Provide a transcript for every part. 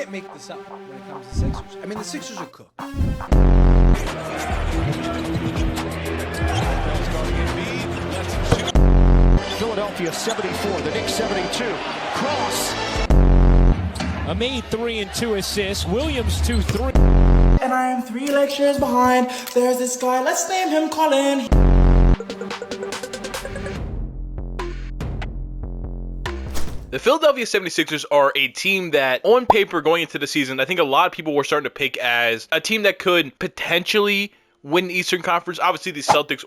can't make this up when it comes to Sixers. I mean, the Sixers are cooked. Philadelphia 74, the Knicks 72. Cross. Ahmed 3 and 2 assists. Williams 2-3. And I am 3 lectures behind. There's this guy, let's name him Colin. The Philadelphia 76ers are a team that, on paper going into the season, I think a lot of people were starting to pick as a team that could potentially win the Eastern Conference. Obviously, the Celtics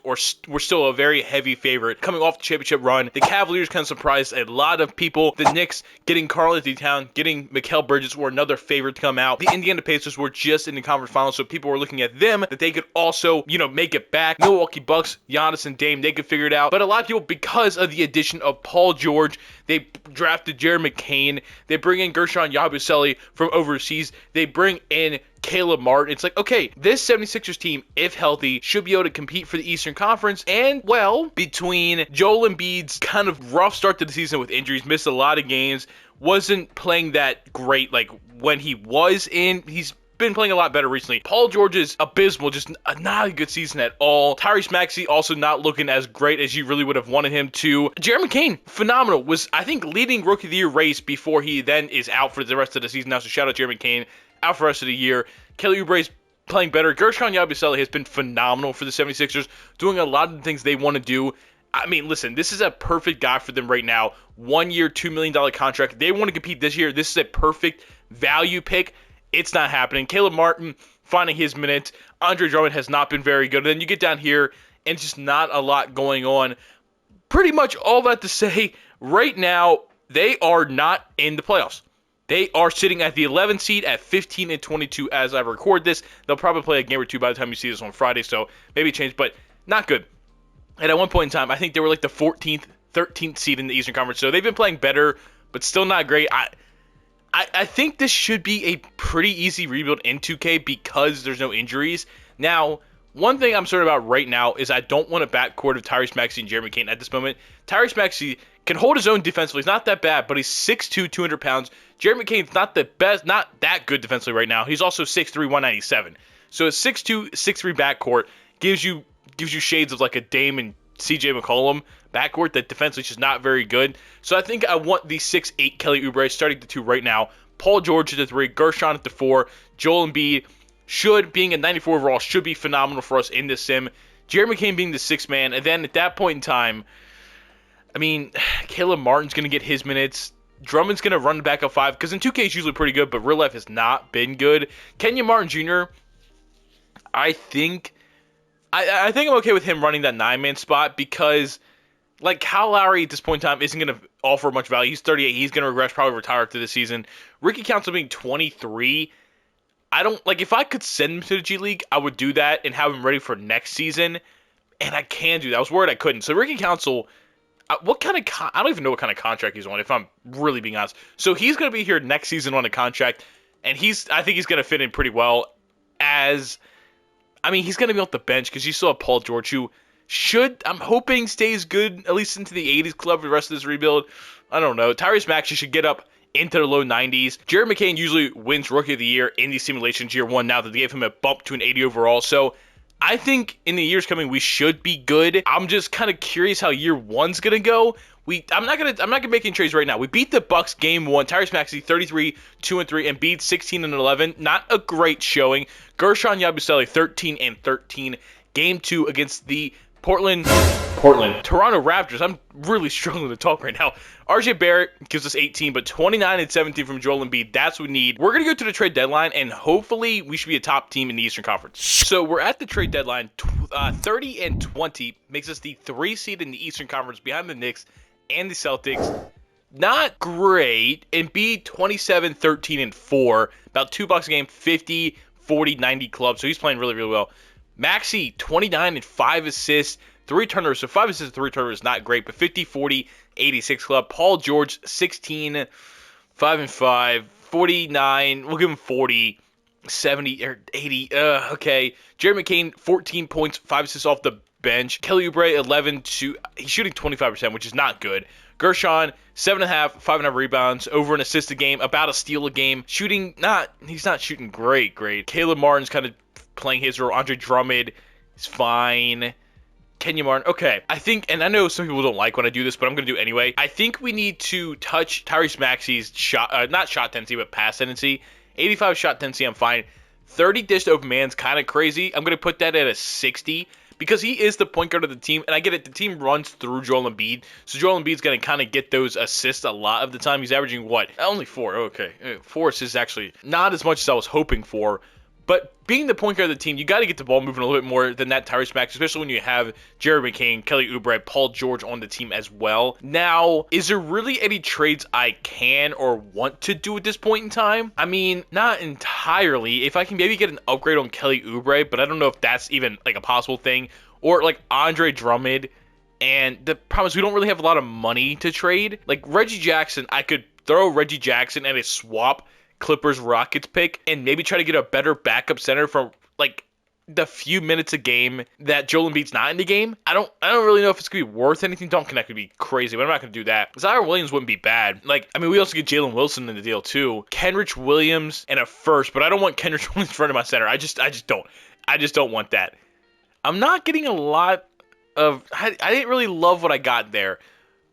were still a very heavy favorite coming off the championship run. The Cavaliers kind of surprised a lot of people. The Knicks getting Karl-Anthony Towns, getting Mikal Bridges were another favorite to come out. The Indiana Pacers were just in the conference finals, so people were looking at them that they could also, make it back. Milwaukee Bucks, Giannis and Dame, they could figure it out. But a lot of people, because of the addition of Paul George, they drafted Jared McCain. They bring in Gershon Yabusele from overseas. They bring in Caleb Martin. It's like, okay, this 76ers team, if healthy, should be able to compete for the Eastern Conference. And, well, between Joel Embiid's kind of rough start to the season with injuries, missed a lot of games, wasn't playing that great like when he was in. He's been playing a lot better recently. Paul George is abysmal, just not a good season at all. Tyrese Maxey also not looking as great as you really would have wanted him to. Jared McCain, phenomenal, was I think leading Rookie of the Year race before he then is out for the rest of the season. Now, so shout out Jared McCain, out for the rest of the year. Kelly Oubre's playing better. Gershon Yabusele has been phenomenal for the 76ers, doing a lot of the things they want to do. I mean, listen, this is a perfect guy for them right now. 1 year, $2 million contract. They want to compete this year. This is a perfect value pick. It's not happening. Caleb Martin finding his minutes. Andre Drummond has not been very good. And then you get down here, and just not a lot going on. Pretty much all that to say, right now, they are not in the playoffs. They are sitting at the 11th seed at 15 and 22 as I record this. They'll probably play a game or two by the time you see this on Friday, so maybe change, but not good. And at one point in time, I think they were like the 14th, 13th seed in the Eastern Conference, so they've been playing better, but still not great. I think this should be a pretty easy rebuild in 2K because there's no injuries. Now, one thing I'm certain about right now is I don't want a backcourt of Tyrese Maxey and Jeremy McCain at this moment. Tyrese Maxey can hold his own defensively. He's not that bad, but he's 6'2", 200 pounds. Jeremy McCain's not the best, not that good defensively right now. He's also 6'3", 197. So a 6'2", 6'3" backcourt gives you shades of like a Dame and CJ McCollum backcourt that defensively is just not very good. So I think I want the 6'8" Kelly Oubre starting the 2 right now. Paul George at the 3, Gershon at the 4, Joel Embiid being a 94 overall, should be phenomenal for us in this sim. Jeremy McCain being the 6th man, and then at that point in time, I mean, Caleb Martin's going to get his minutes. Drummond's going to run the backup 5, because in 2K he's usually pretty good, but real life has not been good. Kenyon Martin Jr., I think I'm okay with him running that 9-man spot because, like, Kyle Lowry at this point in time isn't going to offer much value. He's 38. He's going to regress, probably retire after this season. Ricky Council being 23, if I could send him to the G League, I would do that and have him ready for next season, and I can do that. I was worried I couldn't. So Ricky Council, I don't even know what kind of contract he's on, if I'm really being honest. So he's going to be here next season on a contract, and I think he's going to fit in pretty well he's going to be off the bench because you still have Paul George, who I'm hoping stays good, at least into the 80s club for the rest of this rebuild. I don't know. Tyrese Maxey should get up into the low 90s. Jared McCain usually wins Rookie of the Year in these simulations year 1 now that they gave him a bump to an 80 overall. So I think in the years coming we should be good. I'm just kind of curious how year 1's going to go. I'm not gonna make any trades right now. We beat the Bucks game 1. Tyrese Maxey 33, 2-3, and beat 16 and 11. Not a great showing. Gershon Yabusele 13 and 13. Game 2 against the Toronto Raptors. I'm really struggling to talk right now. RJ Barrett gives us 18, but 29 and 17 from Joel Embiid. That's what we need. We're going to go to the trade deadline, and hopefully we should be a top team in the Eastern Conference. So we're at the trade deadline. 30 and 20 makes us the 3 seed in the Eastern Conference behind the Knicks and the Celtics. Not great. Embiid 27, 13, and 4. About $2 a game, 50, 40, 90 club. So he's playing really, really well. Maxey, 29 and 5 assists, 3 turnovers. So 5 assists, 3 turnovers, not great, but 50, 40, 86 club. Paul George, 16, 5 and 5, 49. We'll give him 40, 70 or 80. Okay. Jerry McCain, 14 points, 5 assists off the bench. Kelly Oubre, 11 to he's shooting 25%, which is not good. Gershon, 7.5, 5.5 rebounds, over an assist a game, about a steal a game. He's not shooting great. Caleb Martin's kind of playing his role. Andre Drummond is fine. Kenya Martin, okay. I think, and I know some people don't like when I do this, but I'm going to do it anyway. I think we need to touch Tyrese Maxey's shot, not shot tendency, but pass tendency. 85 shot tendency, I'm fine. 30 dish to open man's kind of crazy. I'm going to put that at a 60 because he is the point guard of the team, and I get it. The team runs through Joel Embiid, so Joel Embiid's going to kind of get those assists a lot of the time. He's averaging what? Only 4. Okay, 4 assists actually not as much as I was hoping for. But being the point guard of the team, you got to get the ball moving a little bit more than that Tyrese Maxey, especially when you have Jerry McCain, Kelly Oubre, Paul George on the team as well. Now, is there really any trades I can or want to do at this point in time? I mean, not entirely. If I can maybe get an upgrade on Kelly Oubre, but I don't know if that's even like a possible thing. Or like Andre Drummond. And the problem is we don't really have a lot of money to trade. Like Reggie Jackson, I could throw Reggie Jackson and a swap Clippers Rockets pick and maybe try to get a better backup center from like the few minutes a game that Joel Embiid's not in the game. I don't really know if it's gonna be worth anything. Don't Connect would be crazy, but I'm not gonna do that. Zion Williams wouldn't be bad. Like, I mean, we also get Jalen Wilson in the deal too. Kenrich Williams and a first, but I don't want Kenrich Williams in front of my center. I just don't want that. I'm not getting a lot of. I didn't really love what I got there.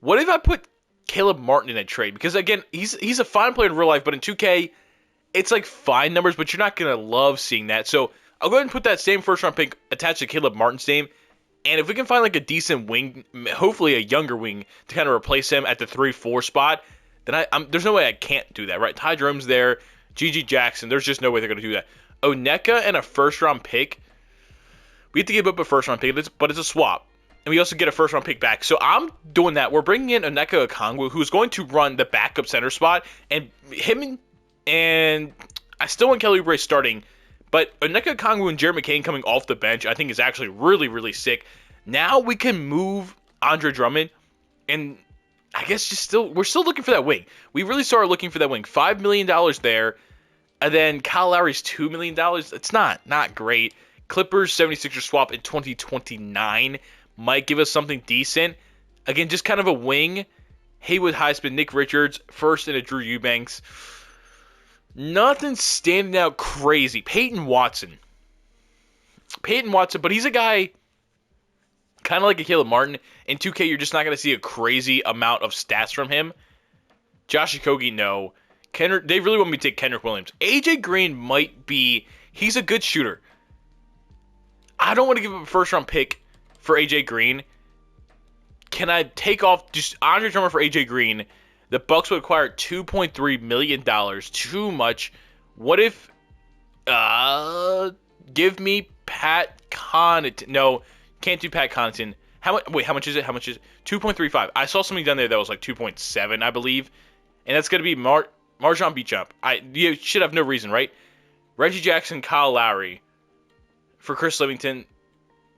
What if I put Caleb Martin in a trade? Because again, he's a fine player in real life, but in 2K. It's like fine numbers, but you're not going to love seeing that. So I'll go ahead and put that same first-round pick attached to Caleb Martin's name. And if we can find like a decent wing, hopefully a younger wing, to kind of replace him at the 3-4 spot, then there's no way I can't do that, right? Ty Jerome's there, G.G. Jackson, there's just no way they're going to do that. Oneka and a first-round pick. We have to give up a first-round pick, but it's a swap. And we also get a first-round pick back. So I'm doing that. We're bringing in Oneka Okongwu, who's going to run the backup center spot. And I still want Kelly Oubre starting, but Oneka Okongwu and Jerry McCain coming off the bench I think is actually really, really sick. Now we can move Andre Drummond, and I guess we're still looking for that wing. We really started looking for that wing. $5 million there, and then Kyle Lowry's $2 million. It's not great. Clippers 76ers swap in 2029 might give us something decent. Again, just kind of a wing. Haywood Highsmith, Nick Richards, first and a Drew Eubanks. Nothing standing out crazy. Peyton Watson, but he's a guy kind of like a Caleb Martin. In 2K, you're just not going to see a crazy amount of stats from him. Josh Okogie, no. They really want me to take Kendrick Williams. AJ Green might be, he's a good shooter. I don't want to give up a first-round pick for AJ Green. Can I take off just Andre Drummond for AJ Green? The Bucks would acquire $2.3 million. Too much. What if, give me Pat Connaughton. No, can't do Pat Connaughton. How much is it? 2.35. I saw something down there that was like 2.7, I believe. And that's going to be Marjon Beauchamp. You should have no reason, right? Reggie Jackson, Kyle Lowry for Chris Livingston.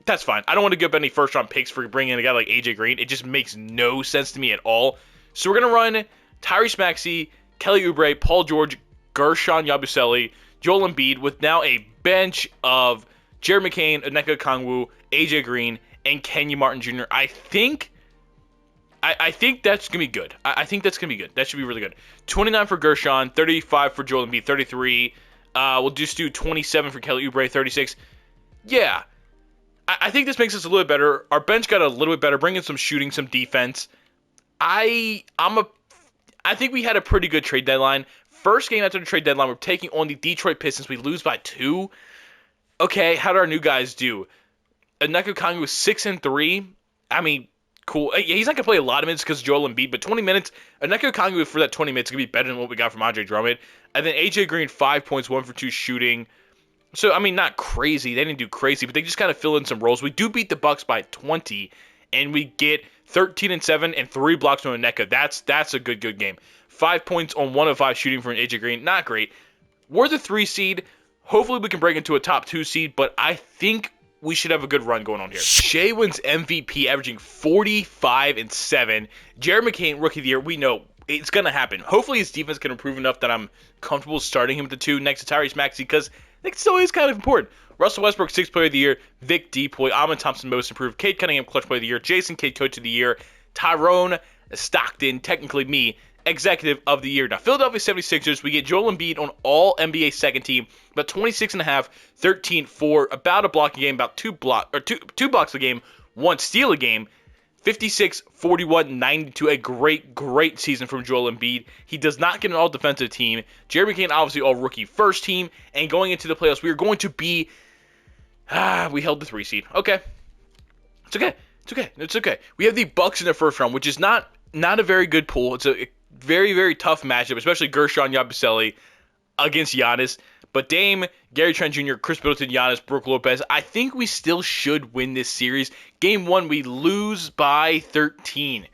That's fine. I don't want to give up any first-round picks for bringing in a guy like AJ Green. It just makes no sense to me at all. So we're going to run Tyrese Maxey, Kelly Oubre, Paul George, Gershon Yabusele, Joel Embiid with now a bench of Jerry McCain, Oneka Okongwu, AJ Green, and Kenya Martin Jr. I think that's going to be good. I think that's going to be good. That should be really good. 29 for Gershon, 35 for Joel Embiid, 33. We'll just do 27 for Kelly Oubre, 36. Yeah. I think this makes us a little bit better. Our bench got a little bit better, bringing some shooting, some defense. I think we had a pretty good trade deadline. First game after the trade deadline, we're taking on the Detroit Pistons. We lose by 2. Okay, how did our new guys do? Oneka Okongwu was 6-3. I mean, cool. He's not going to play a lot of minutes because Joel Embiid, but 20 minutes. Oneka Okongwu for that 20 minutes is going to be better than what we got from Andre Drummond. And then AJ Green, 5 points, 1 for 2 shooting. So, I mean, not crazy. They didn't do crazy, but they just kind of fill in some roles. We do beat the Bucks by 20, and we get 13-7 and 3 blocks from Oneka. That's a good game. 5 points on 1 of 5 shooting from AJ Green. Not great. We're the 3 seed. Hopefully we can break into a top 2 seed, but I think we should have a good run going on here. Shea wins MVP, averaging 45-7. Jerry McCain, Rookie of the Year. We know it's going to happen. Hopefully his defense can improve enough that I'm comfortable starting him at the 2 next to Tyrese Maxey, because I think it still is kind of important. Russell Westbrook, 6th Player of the Year. Vic Depoy, Amon Thompson, Most Improved. Cade Cunningham, Clutch Player of the Year. Jason Kidd, Coach of the Year. Tyrone Stockton, technically me, Executive of the Year. Now, Philadelphia 76ers, we get Joel Embiid on all NBA second team, about 26.5, 13, 4, about a block a game, about two blocks a game, 1 steal a game, 56, 41, 92. A great season from Joel Embiid. He does not get an all-defensive team. Jeremy Kane, obviously, all-rookie first team. And going into the playoffs, we are going to be... we held the 3 seed. Okay. It's okay. We have the Bucks in the first round, which is not a very good pool. It's a very, very tough matchup, especially Gershon Yabusele against Giannis. But Dame, Gary Trent Jr., Chris Middleton, Giannis, Brook Lopez, I think we still should win this series. Game 1, we lose by 13.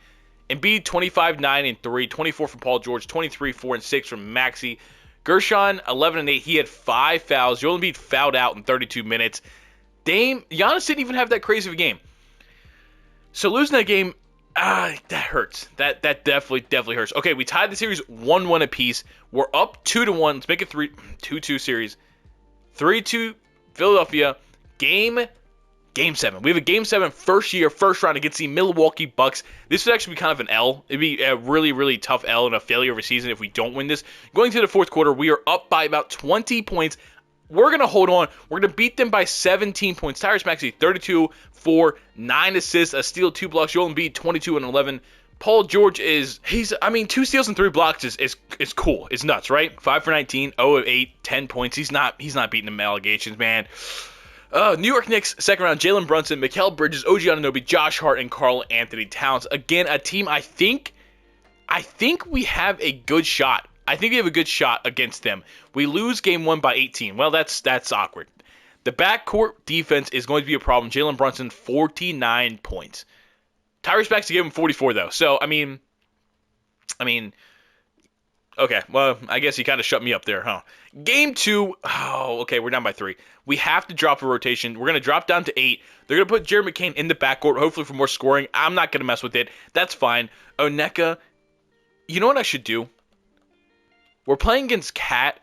Embiid, 25, 9, and 3. 24 from Paul George, 23, 4, and 6 from Maxey. Gershon, 11 and 8. He had 5 fouls. Joel Embiid fouled out in 32 minutes. Giannis didn't even have that crazy of a game. So losing that game, that hurts. That definitely hurts. Okay, we tied the series 1-1 apiece. We're up 2-1. Let's make it 2-2 series. 3-2 Philadelphia. Game 7. We have a Game 7 first round against the Milwaukee Bucks. This would actually be kind of an L. It'd be a really, really tough L and a failure of a season if we don't win this. Going to the fourth quarter, we are up by about 20 points. We're going to hold on. We're going to beat them by 17 points. Tyrese Maxey, 32, 4, 9 assists, a steal, 2 blocks. Joel Embiid, 22 and 11. Paul George 2 steals and 3 blocks is cool. It's nuts, right? 5 for 19, 0 of 8, 10 points. He's not beating them allegations, man. New York Knicks, second round, Jalen Brunson, Mikal Bridges, OG Anunoby, Josh Hart, and Karl Anthony Towns. Again, a team I think we have a good shot. I think we have a good shot against them. We lose game 1 by 18. Well, that's awkward. The backcourt defense is going to be a problem. Jalen Brunson, 49 points. Tyrese Maxey gave him 44, though. So, I mean, okay. Well, I guess he kind of shut me up there, huh? Game 2, okay, we're down by 3. We have to drop a rotation. We're going to drop down to 8. They're going to put Jeremy McCain in the backcourt, hopefully for more scoring. I'm not going to mess with it. That's fine. Onyeka, you know what I should do? We're playing against Cat.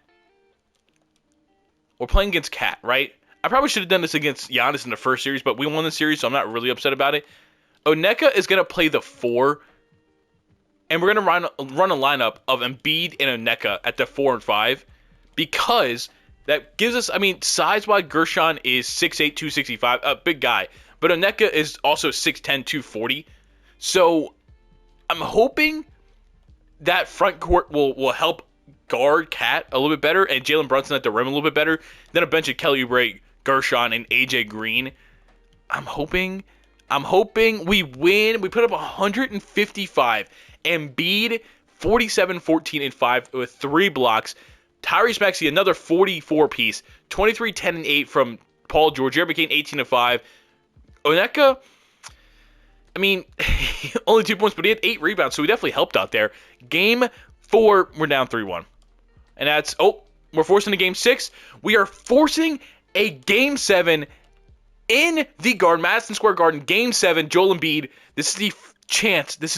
Right? I probably should have done this against Giannis in the first series, but we won the series, so I'm not really upset about it. Onyeka is going to play the 4, and we're going to run a lineup of Embiid and Onyeka at the 4 and 5, because that gives us, size-wise, Gershon is 6'8", 265, a big guy, but Onyeka is also 6'10", 240, so I'm hoping that front court will help guard Cat a little bit better, and Jalen Brunson at the rim a little bit better, then a bench of Kelly Oubre, Gershon, and AJ Green. I'm hoping we win. We put up 155. Embiid, 47, 14, and 5 with 3 blocks. Tyrese Maxey, another 44 piece. 23, 10, and 8 from Paul George. Jeremy Kane, 18 and 5. Onyeka, only 2 points, but he had 8 rebounds, so he definitely helped out there. Game 4, we're down 3-1. And that's, we're forcing a Game 6. We are forcing a Game 7 in the Madison Square Garden. Game 7, Joel Embiid. This is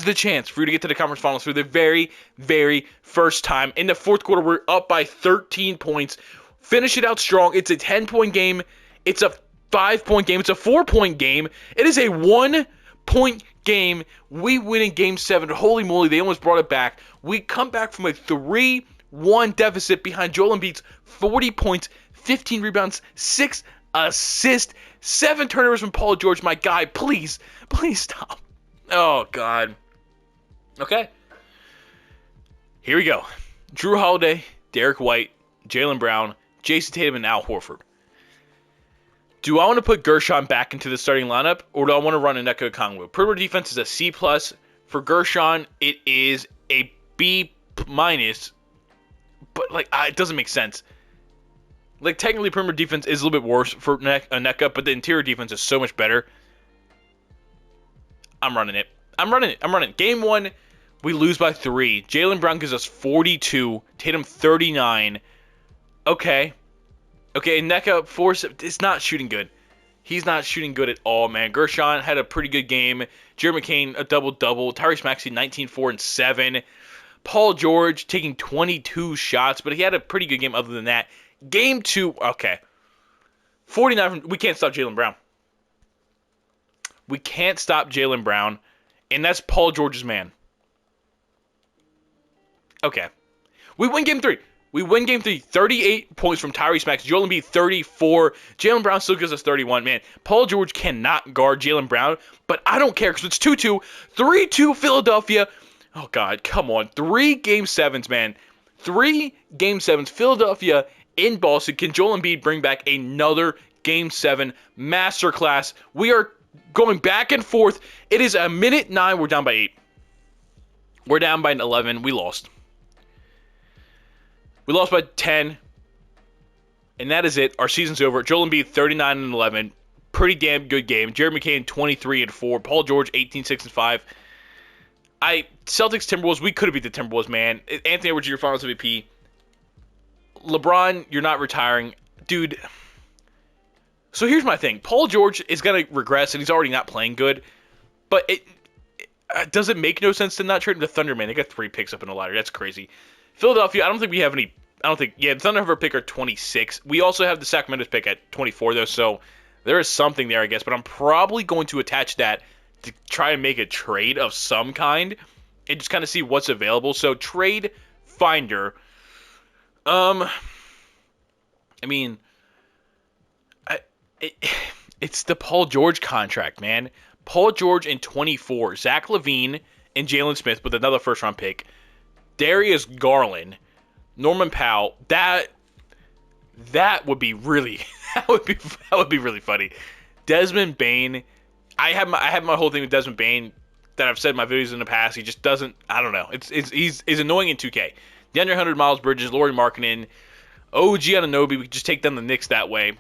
the chance for you to get to the conference finals for the very, very first time. In the fourth quarter, we're up by 13 points. Finish it out strong. It's a 10-point game. It's a 5-point game. It's a 4-point game. It is a 1-point game. We win in Game 7. Holy moly, they almost brought it back. We come back from a 3-1 deficit behind Joel Embiid's 40 points, 15 rebounds, 6 assists, 7 turnovers from Paul George. My guy, please stop. Oh, God. Okay. Here we go. Drew Holiday, Derek White, Jaylen Brown, Jason Tatum, and Al Horford. Do I want to put Gershon back into the starting lineup, or do I want to run Onyeka Okongwu? Perimeter defense is a C+. For Gershon, it is a B-, but, it doesn't make sense. Technically, perimeter defense is a little bit worse for Onyeka, but the interior defense is so much better. I'm running it. Game 1, we lose by 3. Jaylen Brown gives us 42. Tatum, 39. Okay, Onyeka, it's not shooting good. He's not shooting good at all, man. Gershon had a pretty good game. Jeremy McCain, a double-double. Tyrese Maxey, 19, 4, and 7. Paul George taking 22 shots, but he had a pretty good game other than that. Game 2, okay. 49 we can't stop Jaylen Brown. We can't stop Jaylen Brown, and that's Paul George's man. Okay. We win game 3. We win game 3. 38 points from Tyrese Maxey. Joel Embiid, 34. Jaylen Brown still gives us 31. Man, Paul George cannot guard Jaylen Brown, but I don't care because it's 2-2. 3-2 Philadelphia. Oh, God, come on. 3 game 7s, man. 3 game 7s. Philadelphia in Boston. Can Joel Embiid bring back another game 7 masterclass? We are going back and forth. It is a minute 9. We're down by 8. We're down by 11. We lost. We lost by 10. And that is it. Our season's over. Joel Embiid, 39-11. Pretty damn good game. Jared McCain, 23-4. Paul George, 18-6-5. Celtics, Timberwolves, we could have beat the Timberwolves, man. Anthony Edwards, your finals MVP. LeBron, you're not retiring. Dude. So here's my thing. Paul George is going to regress, and he's already not playing good. But it does it make no sense to not trade him to Thunder, man? They got 3 picks up in the lottery. That's crazy. Philadelphia, I don't think we have any. The Thunder have our pick at 26. We also have the Sacramento's pick at 24, though, so there is something there, I guess. But I'm probably going to attach that to try and make a trade of some kind and just kind of see what's available. So, trade finder. It's the Paul George contract, man. Paul George in 24. Zach LaVine and Jalen Smith with another first-round pick. Darius Garland, Norman Powell. That would be really that would be really funny. Desmond Bane. I have my whole thing with Desmond Bane that I've said in my videos in the past. He just doesn't. I don't know. He's annoying in 2K. DeAndre Hunter, Miles Bridges, Lauri Markkanen, OG Anunoby. We could just take down the Knicks that way.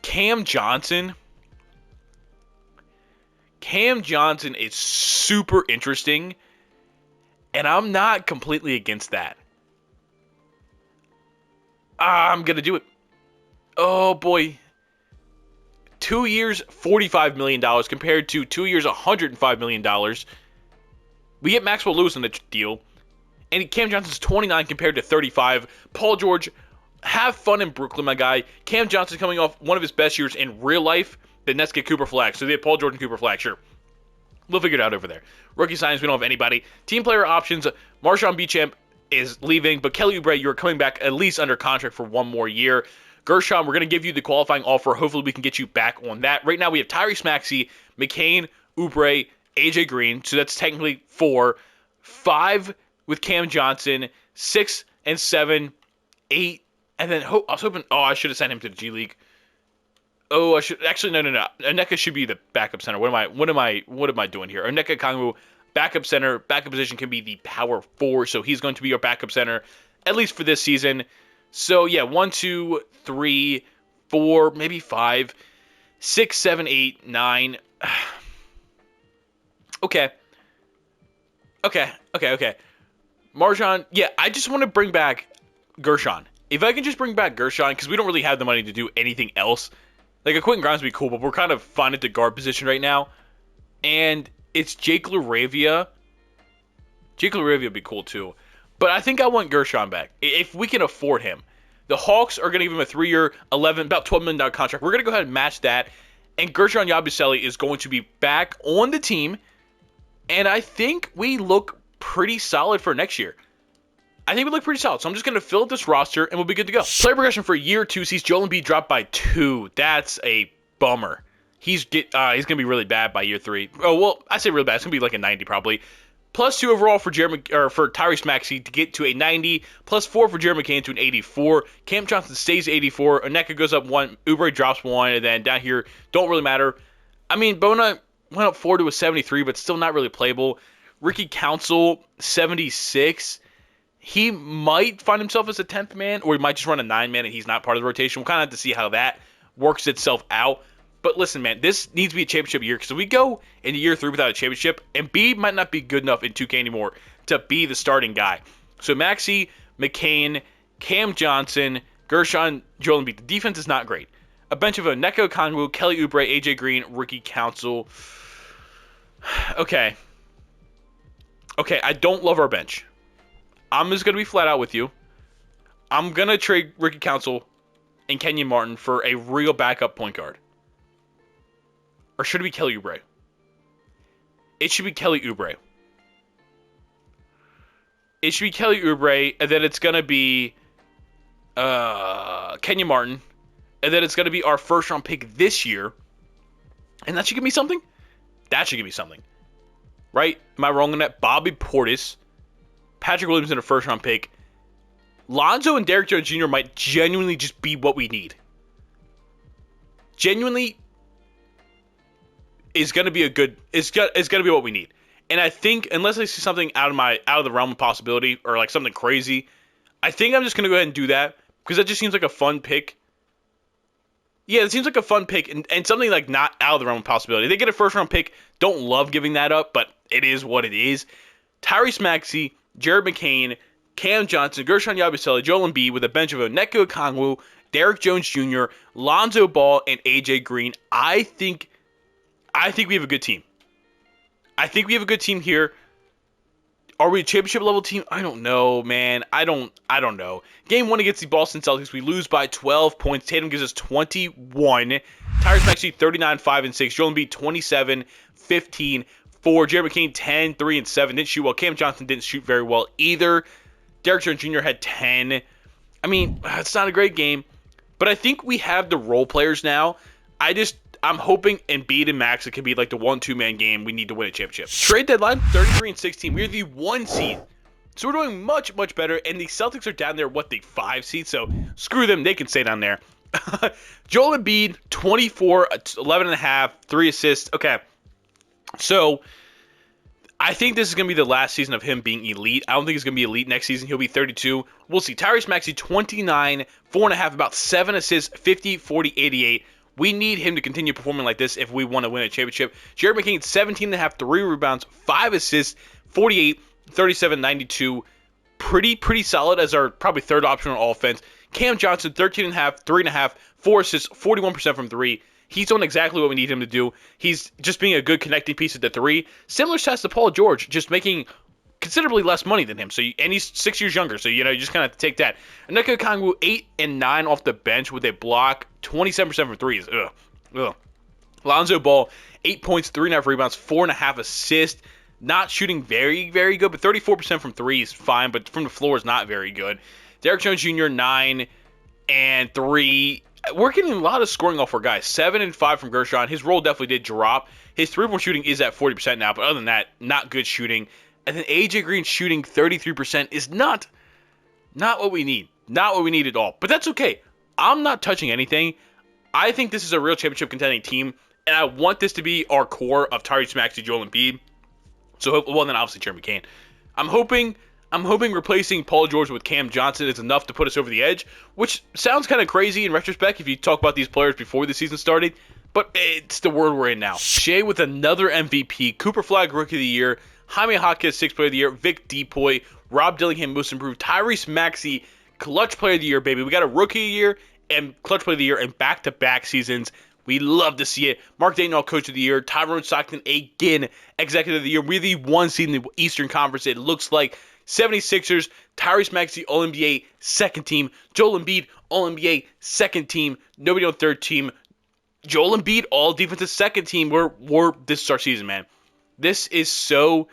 Cam Johnson. Cam Johnson is super interesting. And I'm not completely against that. I'm going to do it. Oh, boy. 2 years, $45 million compared to 2 years, $105 million. We get Maxwell Lewis in the deal. And Cam Johnson's 29 compared to 35. Paul George, have fun in Brooklyn, my guy. Cam Johnson coming off one of his best years in real life. The Nets get Cooper Flag. So they have Paul George and Cooper Flag, sure. We'll figure it out over there. Rookie signings, we don't have anybody. Team player options, Marshawn Beauchamp is leaving, but Kelly Oubre, you're coming back at least under contract for 1 more year. Gershon, we're going to give you the qualifying offer. Hopefully we can get you back on that. Right now we have Tyrese Maxey, McCain, Oubre, AJ Green, so that's technically 4. 5 with Cam Johnson, 6 and 7, 8, and then I was hoping, I should have sent him to the G League. Oh, I should actually no. Onyeka should be the backup center. What am I doing here? Onyeka Okongwu, backup center. Backup position can be the power 4, so he's going to be our backup center at least for this season. So yeah, 1, 2, 3, 4, maybe 5, 6, 7, 8, 9. Okay. Marjan, yeah, I just want to bring back Gershon. If I can just bring back Gershon, because we don't really have the money to do anything else. Like, a Quentin Grimes would be cool, but we're kind of fine at the guard position right now. And it's Jake LaRavia. Jake LaRavia would be cool, too. But I think I want Gershon back, if we can afford him. The Hawks are going to give him a 3-year, about $12 million contract. We're going to go ahead and match that. And Gershon Yabusele is going to be back on the team. And I think we look pretty solid for next year. I think we look pretty solid. So I'm just going to fill up this roster, and we'll be good to go. Player progression for year 2 sees Joel Embiid drop by 2. That's a bummer. He's going to be really bad by year 3. Oh, well, I say really bad. It's going to be like a 90 probably. +2 overall for Tyrese Maxey to get to a 90. +4 for Jared McCain to an 84. Cam Johnson stays 84. Onyeka goes up 1. Oubre drops 1. And then down here, don't really matter. I mean, Bona went up 4 to a 73, but still not really playable. Ricky Council, 76. He might find himself as a 10th man, or he might just run a 9-man and he's not part of the rotation. We'll kind of have to see how that works itself out. But listen, man, this needs to be a championship year, because if we go into year 3 without a championship, Embiid might not be good enough in 2K anymore to be the starting guy. So Maxey, McCain, Cam Johnson, Gershon, Joel Embiid. The defense is not great. A bench of Onyeka Okongwu, Kelly Oubre, AJ Green, Ricky Council. Okay, I don't love our bench. I'm just going to be flat out with you. I'm going to trade Ricky Council and Kenyon Martin for a real backup point guard? Or should it be Kelly Oubre? It should be Kelly Oubre. It should be Kelly Oubre, and then it's going to be Kenyon Martin, and then it's going to be our first-round pick this year, and that should give me something? That should give me something. Right? Am I wrong on that? Bobby Portis, Patrick Williams in a first-round pick. Lonzo and Derrick Jones Jr. might genuinely just be what we need. Genuinely is going to be is going to be what we need. And I think, unless I see something out of the realm of possibility, or like something crazy, I think I'm just going to go ahead and do that, because that just seems like a fun pick. Yeah, it seems like a fun pick, and something like not out of the realm of possibility. They get a first-round pick. Don't love giving that up, but it is what it is. Tyrese Maxey, Jared McCain, Cam Johnson, Gershon Yabusele, Joel Embiid with a bench of Onyeka Okongwu, Derrick Jones Jr., Lonzo Ball, and AJ Green. I think we have a good team. I think we have a good team here. Are we a championship level team? I don't know, man. I don't know. Game 1 against the Boston Celtics, we lose by 12 points. Tatum gives us 21. Tyrese Maxey 39, 5 and 6. Joel Embiid 27, 15, 4. Jared McCain 10, 3 and 7. Didn't shoot well. Cam Johnson didn't shoot very well either. Derrick Jones Jr. had 10. I mean, it's not a great game, but I think we have the role players now. I'm hoping Embiid and Max, it could be like the 1-2 man game. We need to win a championship. Trade deadline, 33 and 16. We're the 1 seed. So we're doing much, much better. And the Celtics are down there, the 5 seed. So screw them. They can stay down there. Joel Embiid, 24, 11.5, 3 assists. Okay. So I think this is going to be the last season of him being elite. I don't think he's going to be elite next season. He'll be 32. We'll see. Tyrese Maxey, 29, 4.5, about 7 assists, 50, 40, 88. We need him to continue performing like this if we want to win a championship. Jared McCain, 17.5, 3 rebounds, 5 assists, 48, 37, 92. Pretty solid as our probably third option on offense. Cam Johnson, 13.5, 3.5, 4 assists, 41% from 3. He's doing exactly what we need him to do. He's just being a good connecting piece at the 3. Similar stats to Paul George, just making considerably less money than him. And he's 6 years younger, so you just kind of have to take that. Onyeka Okongwu, 8 and 9 off the bench with a block, 27% from threes. Ugh. Lonzo Ball, 8 points, 3.5 rebounds, 4.5 assists. Not shooting very, very good, but 34% from 3 is fine, but from the floor is not very good. Derrick Jones Jr., 9 and 3. We're getting a lot of scoring off our guys. 7 and 5 from Gershon. His role definitely did drop. His 3-point shooting is at 40% now, but other than that, not good shooting. And then AJ Green shooting 33% is not what we need. Not what we need at all. But that's okay. I'm not touching anything. I think this is a real championship contending team, and I want this to be our core of Tyrese Maxey, Joel Embiid. So, well, then obviously Jared McCain. I'm hoping replacing Paul George with Cam Johnson is enough to put us over the edge, which sounds kind of crazy in retrospect if you talk about these players before the season started, but it's the world we're in now. Shea with another MVP, Cooper Flag Rookie of the Year, Jaime Jaquez 6th Player of the Year, Vic Depoy, Rob Dillingham Most Improved, Tyrese Maxey Clutch Player of the Year, baby. We got a Rookie of the Year and Clutch Player of the Year in back-to-back seasons. We love to see it. Mark Daigneault, Coach of the Year. Tyrone Stockton, again, Executive of the Year. We're the 1 seed in the Eastern Conference, it looks like. 76ers, Tyrese Maxey, All-NBA, second team. Joel Embiid, All-NBA, second team. Nobody on third team. Joel Embiid, All-Defensive, second team. This is our season, man. This is so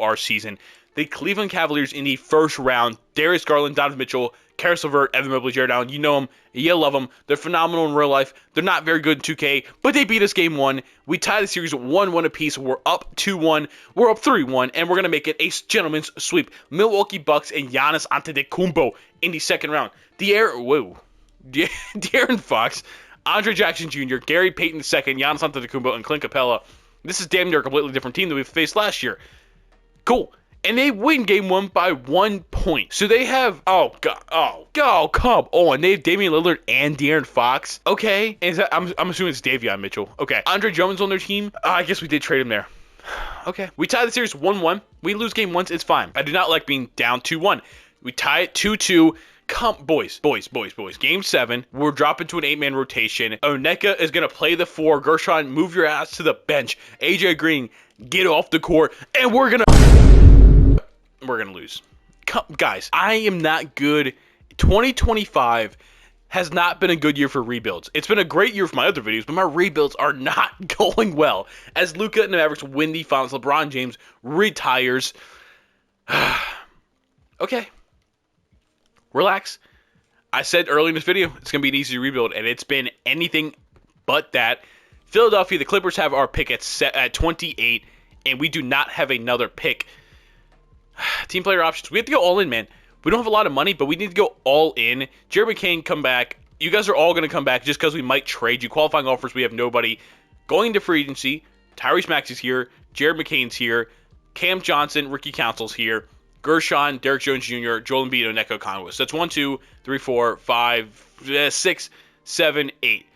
our season. The Cleveland Cavaliers in the first round. Darius Garland, Donovan Mitchell, Karis LeVert, Evan Mobley, Jared Allen. You know them. You love them. They're phenomenal in real life. They're not very good in 2K, but they beat us game 1. We tied the series 1-1 apiece. We're up 2-1. We're up 3-1, and we're going to make it a gentleman's sweep. Milwaukee Bucks and Giannis Antetokounmpo in the second round. De'Aaron Fox, Andre Jackson Jr., Gary Payton II, Giannis Antetokounmpo, and Clint Capella. This is damn near a completely different team than we faced last year. Cool. And they win game 1 by 1 point. So they have, come on. They have Damian Lillard and De'Aaron Fox. Okay. And I'm assuming it's Davion Mitchell. Okay. Andre Jones on their team. I guess we did trade him there. Okay. We tie the series 1-1. We lose game 1. It's fine. I do not like being down 2-1. We tie it 2-2. Boys. Game 7, we're dropping to an 8-man rotation. Onyeka is going to play the 4. Gershon, move your ass to the bench. AJ Green, get off the court. And we're going to lose. Guys, I am not good. 2025 has not been a good year for rebuilds. It's been a great year for my other videos, but my rebuilds are not going well. As Luka and the Mavericks win the finals, LeBron James retires. Okay. Relax. I said early in this video, it's going to be an easy rebuild, and it's been anything but that. Philadelphia, the Clippers have our pick at 28, and we do not have another pick. Team player options. We have to go all in, man. We don't have a lot of money, but we need to go all in. Jeremy McCain, come back. You guys are all going to come back just because we might trade you. Qualifying offers, we have nobody. Going into free agency, Tyrese Maxey's here. Jared McCain's here. Cam Johnson, Ricky Council's here. Gershon, Derek Jones Jr., Joel Embiid, and Neko Conway. So that's 1, 2, 3, 4, 5, 6, 7, 8.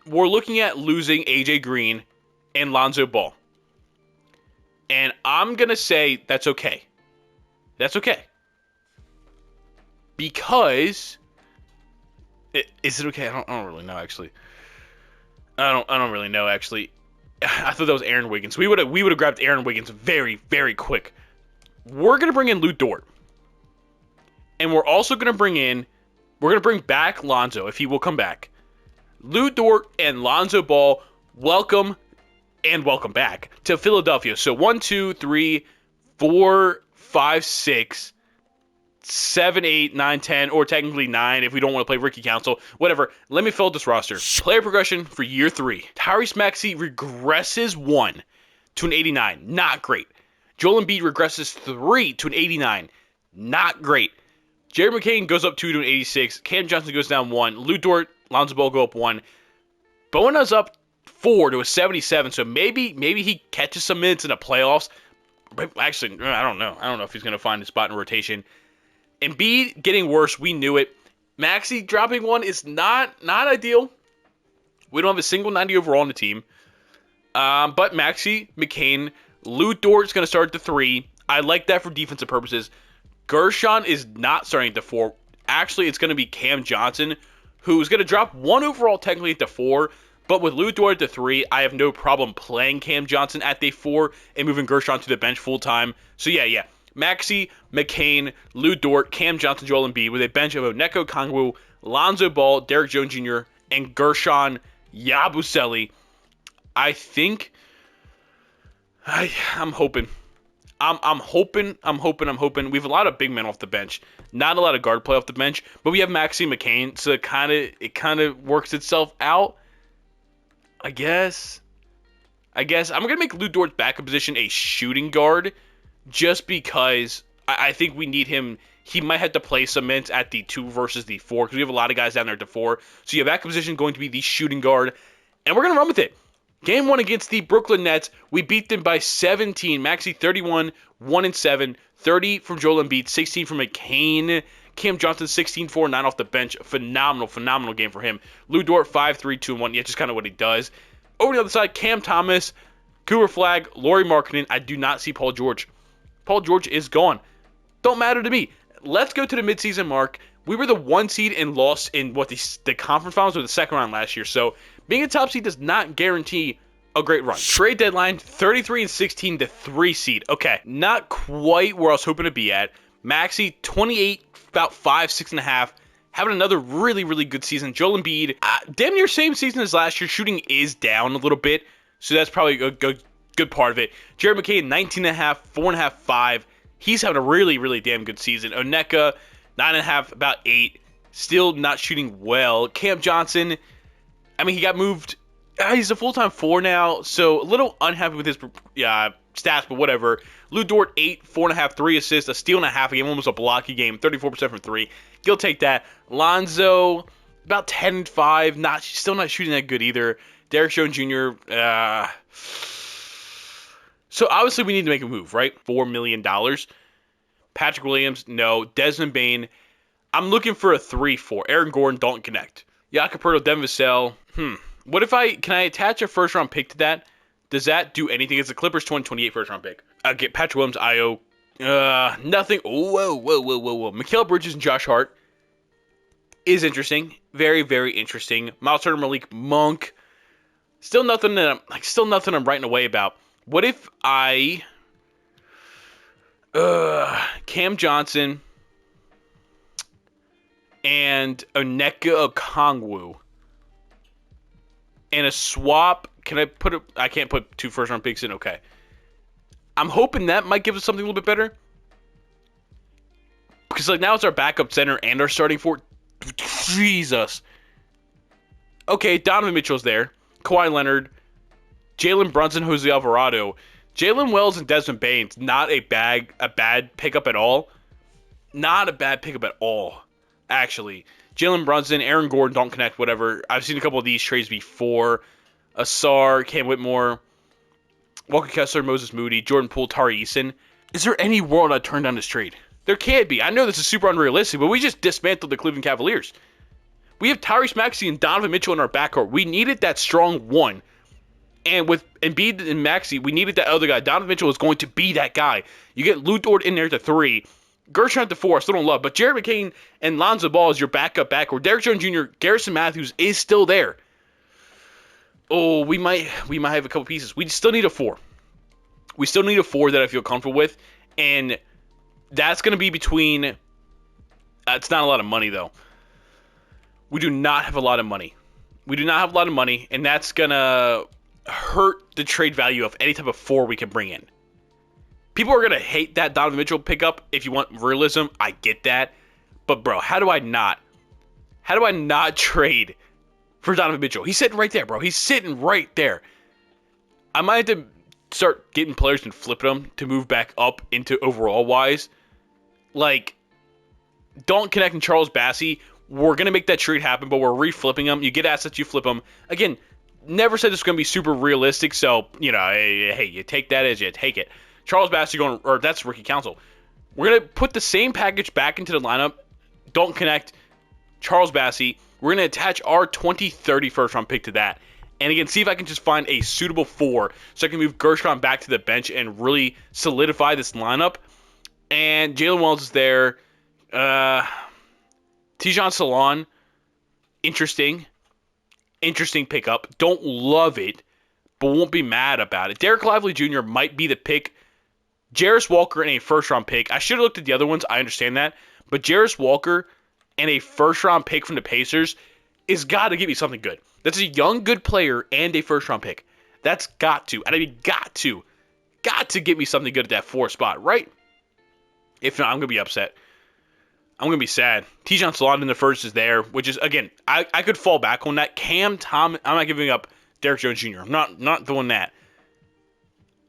We're looking at losing AJ Green and Lonzo Ball. And I'm going to say that's okay. That's okay. Because is it okay? I don't really know, actually. I don't really know, actually. I thought that was Aaron Wiggins. We would have grabbed Aaron Wiggins very, very quick. We're going to bring in Lou Dort. And we're also going to bring back Lonzo if he will come back. Lou Dort and Lonzo Ball, welcome back to Philadelphia. So 1, 2, 3, 4, 5, 6, 7, 8, 9, 10, or technically 9 if we don't want to play Ricky Council. Whatever. Let me fill out this roster. Player progression for year 3. Tyrese Maxey regresses 1 to an 89. Not great. Joel Embiid regresses 3 to an 89. Not great. Jared McCain goes up 2 to an 86. Cam Johnson goes down 1. Lou Dort, Lonzo Ball go up 1. Bona's up 4 to a 77. So maybe he catches some minutes in the playoffs. Actually, I don't know. I don't know if he's going to find a spot in rotation. Embiid getting worse. We knew it. Maxey dropping 1 is not ideal. We don't have a single 90 overall on the team. But Maxey, McCain, Lou Dort's going to start at the 3. I like that for defensive purposes. Gershon is not starting at the 4. Actually, it's going to be Cam Johnson, who's going to drop 1 overall technically at the 4. But with Lou Dort at the 3, I have no problem playing Cam Johnson at the 4 and moving Gershon to the bench full time. So yeah. Maxey, McCain, Lou Dort, Cam Johnson, Joel Embiid with a bench of Neko Conway, Lonzo Ball, Derek Jones Jr., and Gershon Yabusele. I think I'm hoping. I'm hoping. We have a lot of big men off the bench. Not a lot of guard play off the bench, but we have Maxey McCain, so it kind of works itself out. I guess I'm going to make Lou Dort's backup position a shooting guard just because I think we need him. He might have to play some minutes at the 2 versus the 4 because we have a lot of guys down there at the 4. So your backup position going to be the shooting guard, and we're going to run with it. Game 1 against the Brooklyn Nets, we beat them by 17. Maxey 31, 1-7, 30 from Joel Embiid, 16 from McCain. Cam Johnson 16, 4, 9 off the bench. Phenomenal game for him. Lou Dort 5, 3, 2, 1. Yeah, just kind of what he does. Over the other side, Cam Thomas, Cooper Flag, Lauri Markkanen. I do not see Paul George. Paul George is gone. Don't matter to me. Let's go to the midseason mark. We were the 1 seed and lost in the conference finals or the second round last year. So being a top seed does not guarantee a great run. Trade deadline 33-16 to 3 seed. Okay, not quite where I was hoping to be at. Maxey 28, about 5, 6.5. Having another really good season. Joel Embiid, damn near same season as last year. Shooting is down a little bit, so that's probably a good part of it. Jared McCain 19.5, 4.5, 5. He's having a really damn good season. Oneka 9.5, about 8. Still not shooting well. Cam Johnson, I mean, he got moved. He's a full-time 4 now, so a little unhappy with his stats, but whatever. Lou Dort 8, 4.5, 3 assists, a steal and a half a game, almost a blocky game, 34% from 3. He'll take that. Lonzo about 10-5, still not shooting that good either. Derek Jones Jr. So obviously we need to make a move, right? $4 million. Patrick Williams, no. Desmond Bane, I'm looking for a 3-4. Aaron Gordon, don't connect. Jakob Poeltl, Devin Vassell. What if can I attach a first round pick to that? Does that do anything? It's the Clippers 2028 first round pick. I get Patrick Williams, Io. Nothing. Whoa. Mikal Bridges and Josh Hart is interesting. Very interesting. Miles Turner, Malik Monk. Still nothing I'm writing away about. What if Cam Johnson and Onyeka Okongwu. And a swap. Can I put it? I can't put 2 first-round picks in. Okay. I'm hoping that might give us something a little bit better. Because like now it's our backup center and our starting four. Jesus. Okay, Donovan Mitchell's there. Kawhi Leonard. Jalen Brunson, Jose Alvarado. Jalen Wells and Desmond Bain. Not a bad pickup at all. Not a bad pickup at all, actually. Jalen Brunson, Aaron Gordon, don't connect, whatever. I've seen a couple of these trades before. Asar, Cam Whitmore, Walker Kessler, Moses Moody, Jordan Poole, Tari Eason. Is there any world I'd turn down this trade? There can't be. I know this is super unrealistic, but we just dismantled the Cleveland Cavaliers. We have Tyrese Maxey and Donovan Mitchell in our backcourt. We needed that strong one. And with Embiid and Maxey, we needed that other guy. Donovan Mitchell is going to be that guy. You get Lou Dort in there at the 3. Gershon at the 4, I still don't love. But Jared McCain and Lonzo Ball is your backup backcourt. Derek Jones Jr., Garrison Matthews is still there. Oh, we might have a couple pieces. We still need a 4. We still need a 4 that I feel comfortable with. And that's going to be between... it's not a lot of money, though. We do not have a lot of money. We do not have a lot of money, and that's going to hurt the trade value of any type of 4 we can bring in. People are going to hate that Donovan Mitchell pickup. If you want realism, I get that. But, bro, how do I not trade for Donovan Mitchell? He's sitting right there, bro. He's sitting right there. I might have to start getting players and flipping them to move back up into overall-wise. Like, don't connect and Charles Bassey. We're going to make that trade happen, but we're reflipping them. You get assets, you flip them. Again, never said this was going to be super realistic, so, you know, hey, you take that as you take it. Charles Bassey going, or that's rookie council. We're going to put the same package back into the lineup. Don't connect Charles Bassey. We're going to attach our 2030 first round pick to that. And again, see if I can just find a suitable 4 so I can move Gershon back to the bench and really solidify this lineup. And Jalen Wells is there. Tijon Salon, interesting pickup. Don't love it, but won't be mad about it. Derek Lively Jr. might be the pick. Jarris Walker and a first-round pick. I should have looked at the other ones. I understand that. But Jarris Walker and a first-round pick from the Pacers is got to give me something good. That's a young, good player and a first-round pick. That's got to. And I mean, got to give me something good at that 4 spot, right? If not, I'm going to be upset. I'm going to be sad. Tijon Salon in the first is there, which is, again, I could fall back on that. Cam Thomas, I'm not giving up Derek Jones Jr. I'm not doing that.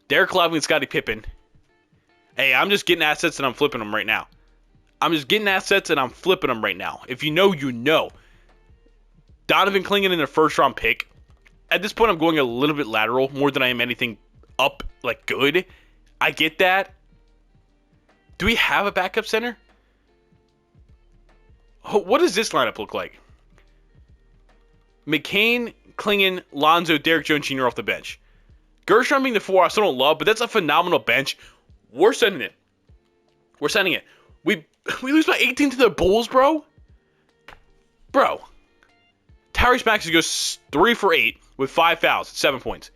Derek Lively and Scottie Pippen. Hey, I'm just getting assets and I'm flipping them right now. If you know, you know. Donovan Clingan in the first-round pick. At this point, I'm going a little bit lateral more than I am anything up, like, good. I get that. Do we have a backup center? What does this lineup look like? McCain, Clingan, Lonzo, Derek Jones Jr. off the bench. Gershon being the 4, I still don't love, but that's a phenomenal bench. We're sending it. We lose by 18 to the Bulls, bro. Tyrese Maxey goes 3 for 8 with 5 fouls, 7 points.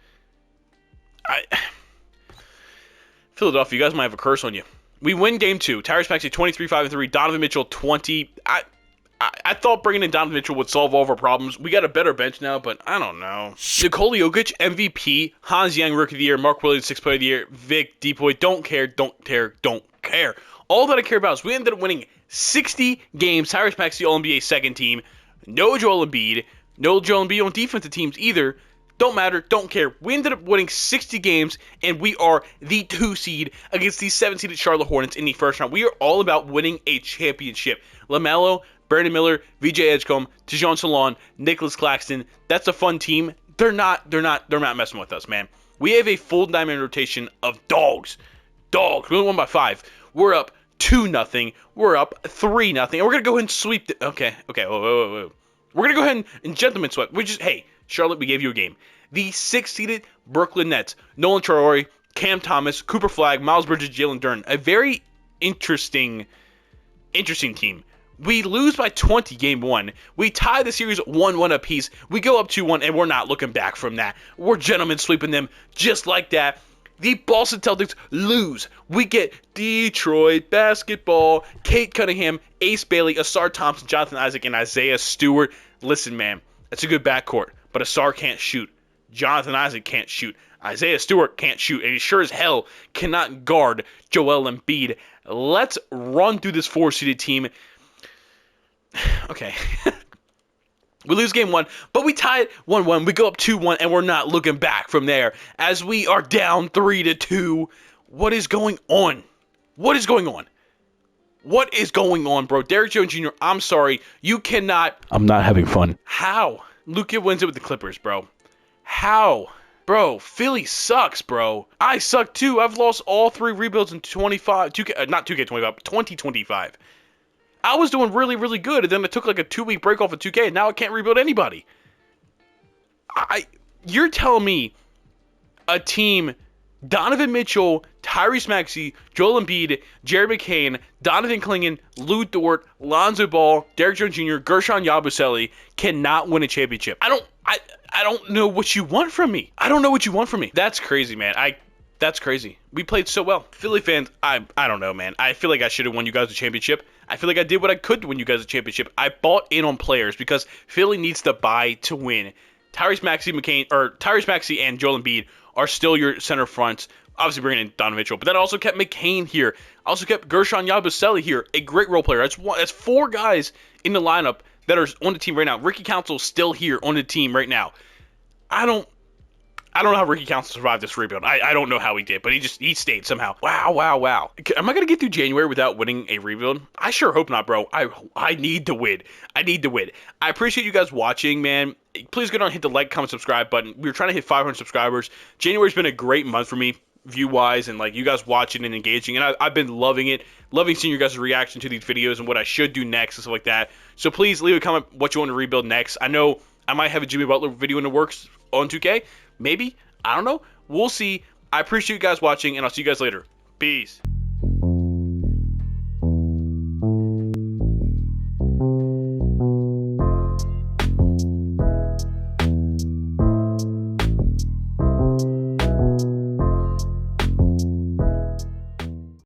Philadelphia, you guys might have a curse on you. We win game 2. Tyrese Maxey 23, 5 and 3. Donovan Mitchell 20. I thought bringing in Donovan Mitchell would solve all of our problems. We got a better bench now, but I don't know. Nikola Jokic, MVP. Hans Young, Rookie of the Year. Mark Williams, 6th Player of the Year. Vic, Depoy, don't care. All that I care about is we ended up winning 60 games. Tyrese Maxey, All-NBA second team. No Joel Embiid on defensive teams either. Don't matter, don't care. We ended up winning 60 games, and we are the 2 seed against the 7 seeded Charlotte Hornets in the first round. We are all about winning a championship. LaMelo, Brandon Miller, VJ Edgecombe, Tijon Salon, Nicholas Claxton. That's a fun team. They're not messing with us, man. We have a full diamond rotation of dogs. We only won by 5. We're up 2-0. We're up 3-0. And we're gonna go ahead and sweep. Okay. Whoa. We're gonna go ahead and gentleman sweep. Hey, Charlotte, we gave you a game. The 6-seeded Brooklyn Nets. Nolan Traore, Cam Thomas, Cooper Flagg, Miles Bridges, Jalen Duren. A very interesting team. We lose by 20 game 1. We tie the series 1-1 apiece. We go up 2-1, and we're not looking back from that. We're gentlemen sweeping them just like that. The Boston Celtics lose. We get Detroit basketball. Kate Cunningham, Ace Bailey, Asar Thompson, Jonathan Isaac, and Isaiah Stewart. Listen, man, that's a good backcourt, but Asar can't shoot. Jonathan Isaac can't shoot. Isaiah Stewart can't shoot, and he sure as hell cannot guard Joel Embiid. Let's run through this 4-seeded team. Okay. We lose game 1, but we tie it 1-1. We go up 2-1, and we're not looking back from there as we are down 3-2. What is going on? What is going on? What is going on, bro? Derrick Jones Jr., I'm sorry. You cannot. I'm not having fun. How? Luka wins it with the Clippers, bro. How? Bro, Philly sucks, bro. I suck too. I've lost all 3 rebuilds in 2025. I was doing really, really good, and then I took like a 2-week break off of 2K, and now I can't rebuild anybody. You're telling me a team, Donovan Mitchell, Tyrese Maxey, Joel Embiid, Jared McCain, Donovan Clingan, Lou Dort, Lonzo Ball, Derrick Jones Jr., Gershon Yabusele cannot win a championship. I don't know what you want from me. I don't know what you want from me. That's crazy, man. That's crazy. We played so well. Philly fans, I don't know, man. I feel like I should have won you guys a championship. I feel like I did what I could to win you guys a championship. I bought in on players because Philly needs to buy to win. Tyrese Maxey and Joel Embiid are still your center fronts. Obviously bringing in Donovan Mitchell, but then I also kept McCain here. I also kept Gershon Yabusele here, a great role player. That's 4 guys in the lineup that are on the team right now. Ricky Council's still here on the team right now. I don't know how Ricky Council survived this rebuild. I don't know how he did, but he stayed somehow. Wow. Am I going to get through January without winning a rebuild? I sure hope not, bro. I need to win. I appreciate you guys watching, man. Please go down and hit the like, comment, subscribe button. We're trying to hit 500 subscribers. January's been a great month for me, view-wise, and like you guys watching and engaging, and I've been loving it. Loving seeing your guys' reaction to these videos and what I should do next and stuff like that. So please leave a comment what you want to rebuild next. I know I might have a Jimmy Butler video in the works on 2K. Maybe. I don't know. We'll see. I appreciate you guys watching, and I'll see you guys later. Peace.